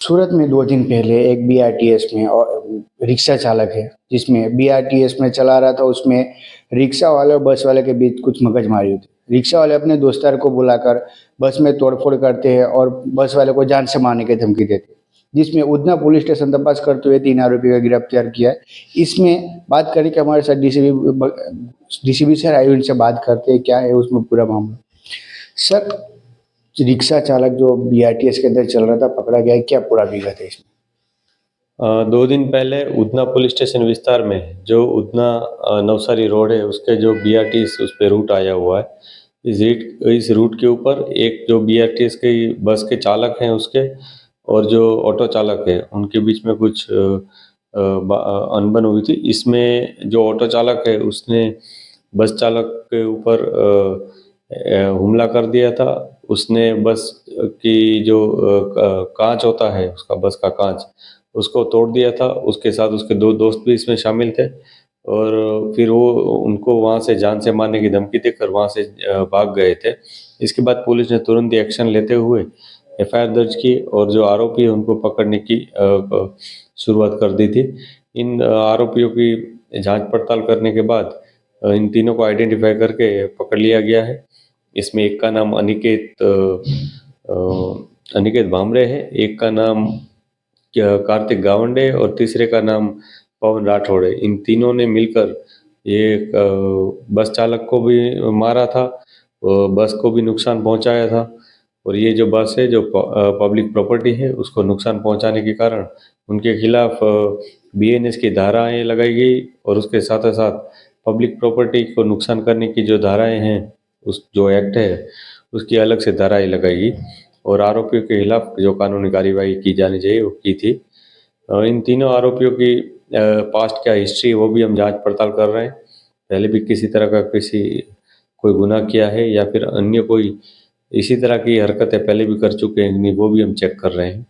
सूरत में 2 दिन पहले एक बीआरटीएस में रिक्शा चालक है, जिसमें बीआरटीएस में चला रहा था, उसमें रिक्शा वाले और बस वाले के बीच कुछ मगजमारी हुई थी। रिक्शा वाले अपने दोस्तार को बुलाकर बस में तोड़फोड़ करते हैं और बस वाले को जान से मारने की धमकी देते हैं, जिसमें उधना पुलिस स्टेशन तपास करते हुए 3 आरोपी को गिरफ्तार किया है। इसमें बात करें कि हमारे साथ डीसीपी सर आए, उनसे बात करते हैं क्या है उसमें पूरा मामला। सर, रिक्शा चालक जो बीआरटीएस के अंदर चल रहा था पकड़ा गया है, क्या पूरा विगत है इसमें? 2 दिन पहले उधना पुलिस स्टेशन विस्तार में जो उधना नवसारी रोड है उसके जो बीआरटीएस उस पे रूट आया हुआ है। इस रूट के ऊपर एक जो बीआरटीएस की बस के चालक हैं उसके और जो ऑटो चालक है उनके बीच में कुछ अनबन हुई थी। इसमें जो ऑटो चालक है उसने बस चालक के ऊपर हमला कर दिया था। उसने बस की जो कांच होता है उसका बस का कांच उसको तोड़ दिया था। उसके साथ उसके 2 दोस्त भी इसमें शामिल थे और फिर वो उनको वहाँ से जान से मारने की धमकी देकर वहाँ से भाग गए थे। इसके बाद पुलिस ने तुरंत ही एक्शन लेते हुए एफआईआर दर्ज की और जो आरोपी है उनको पकड़ने की शुरुआत कर दी थी। इन आरोपियों की जांच पड़ताल करने के बाद इन तीनों को आइडेंटिफाई करके पकड़ लिया गया है। इसमें एक का नाम अनिकेत भामरे है, एक का नाम कार्तिक गावंडे और तीसरे का नाम पवन राठौड़ है। इन तीनों ने मिलकर ये बस चालक को भी मारा था और बस को भी नुकसान पहुंचाया था और ये जो बस है जो पब्लिक प्रॉपर्टी है उसको नुकसान पहुंचाने के कारण उनके खिलाफ बीएनएस की धाराएं लगाई गई और उसके साथ साथ पब्लिक प्रॉपर्टी को नुकसान करने की जो धाराएं हैं उस जो एक्ट है उसकी अलग से धाराएं लगाई गई और आरोपियों के खिलाफ जो कानूनी कार्यवाही की जानी चाहिए वो की थी। इन तीनों आरोपियों की पास्ट क्या हिस्ट्री है वो भी हम जांच पड़ताल कर रहे हैं। पहले भी किसी तरह का कोई गुनाह किया है या फिर अन्य कोई इसी तरह की हरकतें पहले भी कर चुके हैं नहीं वो भी हम चेक कर रहे हैं।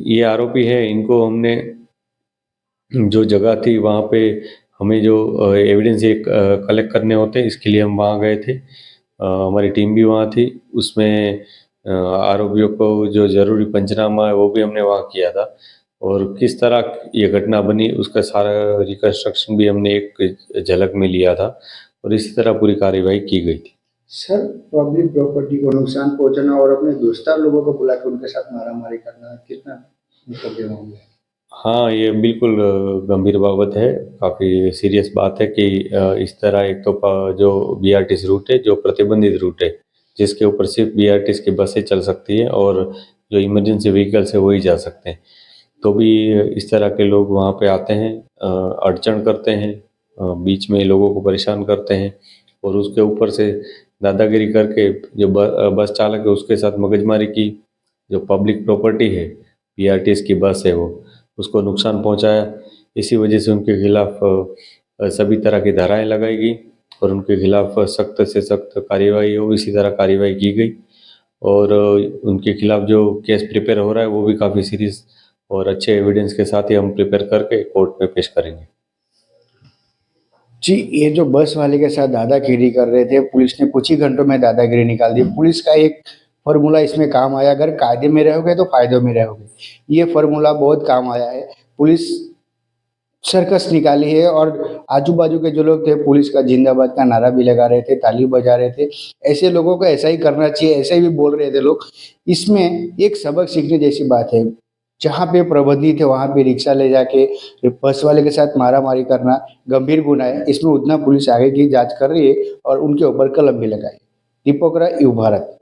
ये आरोपी है, इनको हमने जो जगह थी वहाँ पे हमें जो एविडेंस ये कलेक्ट करने होते हैं इसके लिए हम वहाँ गए थे। हमारी टीम भी वहाँ थी। उसमें आरोपियों को जो ज़रूरी पंचनामा है वो भी हमने वहाँ किया था और किस तरह ये घटना बनी उसका सारा रिकंस्ट्रक्शन भी हमने एक झलक में लिया था और इसी तरह पूरी कार्यवाही की गई थी। सर, पब्लिक प्रॉपर्टी को नुकसान पहुंचाना और अपने दोस्तार लोगों को बुला के उनके साथ मारामारी करना कितना मतलब ये मामला है? हाँ, ये बिल्कुल गंभीर बाबत है। काफ़ी सीरियस बात है कि इस तरह एक तो जो बीआरटीसी रूट है जो प्रतिबंधित रूट है जिसके ऊपर सिर्फ बीआरटीसी की बसें चल सकती हैं और जो इमरजेंसी व्हीकल्स है वही जा सकते हैं। तो भी इस तरह के लोग वहाँ पे आते हैं, अड़चन करते हैं, बीच में लोगों को परेशान करते हैं और उसके ऊपर से दादागिरी करके जो बस चालक है उसके साथ मगजमारी की। जो पब्लिक प्रॉपर्टी है बीआरटीएस की बस है वो उसको नुकसान पहुंचाया। इसी वजह से उनके खिलाफ सभी तरह की धाराएं लगाई गई और उनके खिलाफ सख्त से सख्त कार्यवाही हो इसी तरह कार्यवाही की गई और उनके खिलाफ जो केस प्रिपेयर हो रहा है वो भी काफ़ी सीरियस और अच्छे एविडेंस के साथ ही हम प्रिपेयर करके कोर्ट में पेश करेंगे। जी, ये जो बस वाले के साथ दादागिरी कर रहे थे, पुलिस ने कुछ ही घंटों में दादागिरी निकाल दी। पुलिस का एक फ़ॉर्मूला इसमें काम आया, अगर कायदे में रहोगे तो फ़ायदों में रहोगे। ये फ़ॉर्मूला बहुत काम आया है। पुलिस सर्कस निकाली है और आजू-बाजू के जो लोग थे, पुलिस का ज़िंदाबाद का नारा भी लगा रहे थे, ताली बजा रहे थे। ऐसे लोगों को ऐसा ही करना चाहिए, ऐसे भी बोल रहे थे लोग। इसमें एक सबक सीखने जैसी बात है। जहाँ पे प्रबंधित है, वहाँ पे रिक्शा ले जाके बस वाले के साथ मारा-मारी करना गंभीर गुनाह है। इसमें उधना पुलिस आगे की जाँच कर रही है और उनके ऊपर कलम भी लगाई है। दीपक राय, युव भारत।